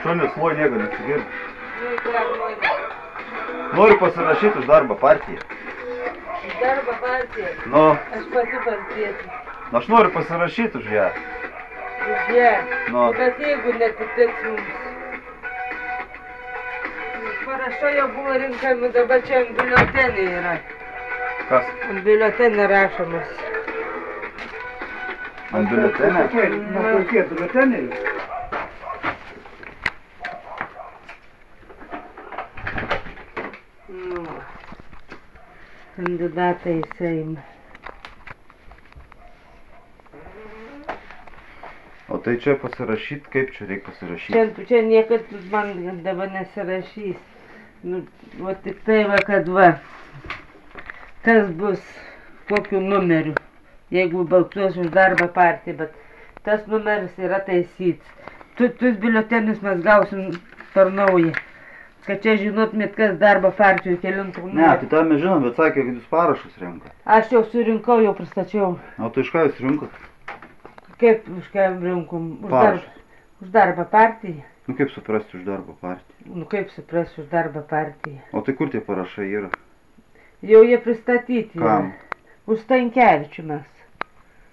Šunio sloj nieko nesigirdi. Noriu pasirašyti už darbo partiją. Už darbo partiją? Nu. Aš pati partietė. Aš noriu pasirašyti už ją. Už ją? Nu. Bet jeigu netitiks mums. Parašai jau buvo rinkami, dabar čia ant biuletenį yra. Kas? Ant biuletenį rašomas. Ant biuletenį? Na, kokie biuleteniai? Kandidatai į Seimą. O tai čia pasirašyti, kaip čia reikia pasirašyti? Čia niekad man dabar nesirašys. Nu, o tik tai va, kad va, kas bus, kokiu numeriu, jeigu balsuos už darbo partiją, bet tas numeris yra taisyts. Tuos biuletenius mes gausim per naują. Kad čia žinotumėt, kas darbo partijų kelintų numerį. Ne, tai tą mes žinom, bet sakė, kad jūs parašus renkat. Aš jau surinkau, jau pristačiau. O tai iš ką jūs rinkot? Kaip už ką rinkom? Parašus. Už darbo partiją. Nu kaip suprasti už darbo partiją? Nu kaip suprasti už darbo partiją? O tai kur tie parašai yra? Jau jie pristatyti. Kam? Už Stankevičių mes.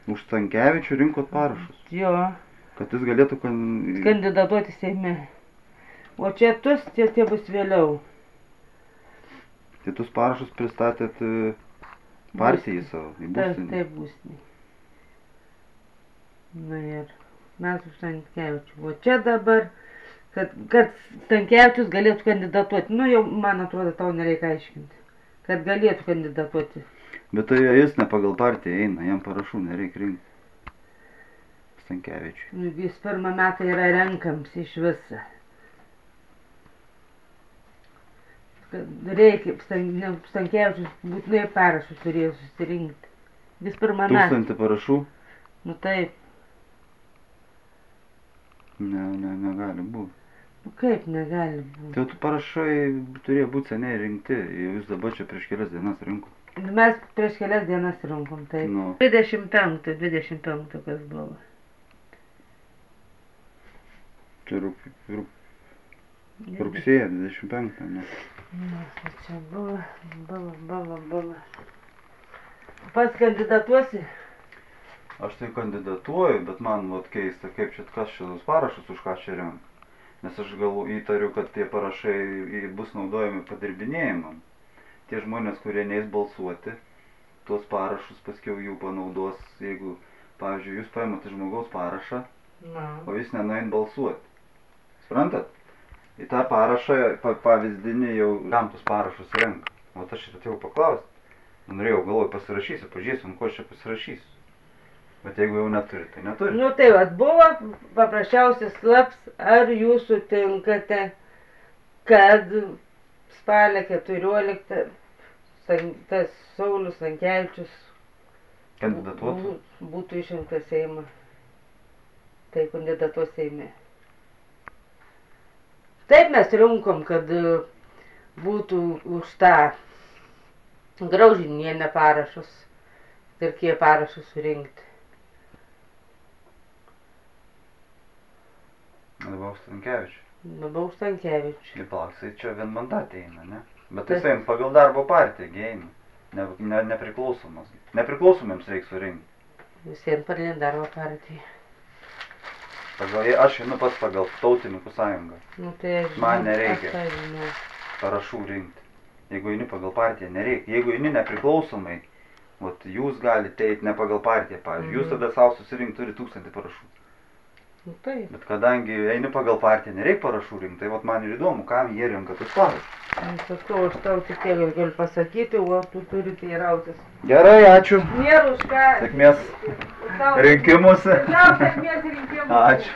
Už Stankevičių rinkot parašus? Jo. Kad jis galėtų kandidatuoti Seime. O čia tie bus vėliau. Tai tuos parašus pristatėt partijai savo, į būstinį? Taip, būstinį. Na ir mes už Stankevičių. O čia dabar, kad Stankevičius galėtų kandidatuoti. Nu jau, man atrodo, tau nereikia aiškinti. Kad galėtų kandidatuoti. Bet tai jis ne pagal partiją eina, jam parašų nereikia rinkti. Stankevičiui. Jis pirmą metą yra renkams iš visą. Reikia, Stankevičius būtinai parašus turėjo susirinkti. Vis pirmą metą. 1000 parašų? Nu taip. Ne, negali būti. Nu kaip negali būti? Tai tu parašai turėjo būti seniai rinkti, jūs dabar čia prieš kelias dienas rinkom. Mes prieš kelias dienas rinkom, taip. Nu. 25 kas buvo. Čia rugsėjo 25, ne? Čia buvo. Pats kandidatuosi? Aš tai kandidatuoju, bet man vat keista, kaip čia kas šitus parašus už ką čia renka. Nes aš įtariu, kad tie parašai bus naudojami padirbinėjimam. Tie žmonės, kurie neis balsuoti, tuos parašus paskiau jų panaudos, jeigu, pavyzdžiui, jūs paimate žmogaus parašą, o jūs nenuein balsuoti. Suprantat? Į tą parašą, pavyzdinį jau gamtus parašus renka. O aš ir atėjau paklausti. Norėjau, galvoju, pasirašysiu, pažiūrėsiu, ko aš čia pasirašysiu. Bet jeigu jau neturi, tai neturi. Nu tai vat, buvo paprasčiausias slaps, ar jūs sutinkate, kad spalio 14 tas Saulius Stankevičius kandidatuotų? Būtų išrinktas Seimą. Tai kandidatuos Seime. Taip mes rinkom, kad būtų už tą Graužinienę parašus ir kiek parašus surinkti. Dabar Stankevičių. Dabar Stankevičių. Ir palauk, tai čia vienmandatė eina, ne? Bet tai eina pagal darbo partiją, eina. Nepriklausomas. Nepriklausomiems reikia surinkti. Visiems pagal darbo partiją. Aš einu pats pagal Tautininkų sąjungą. Man nereikia parašų rinkti. Jeigu eini pagal partiją, nereikia. Jeigu eini nepriklausomai, jūs galite eiti ne pagal partiją, pavyzdžiui. Jūs tada savo susirinkti turi 1000 parašų. Bet kadangi eini pagal partiją, nereikia parašų rinkti, tai man ir įdomu, kam jie renka tus parašus. Sakau, aš tau tik tiek galiu pasakyti, o tu turi teirautis. Gerai, ačiū. Nėra už ką. Sėkmės rinkimuose. Sėkmės rinkimuose. Ačiū.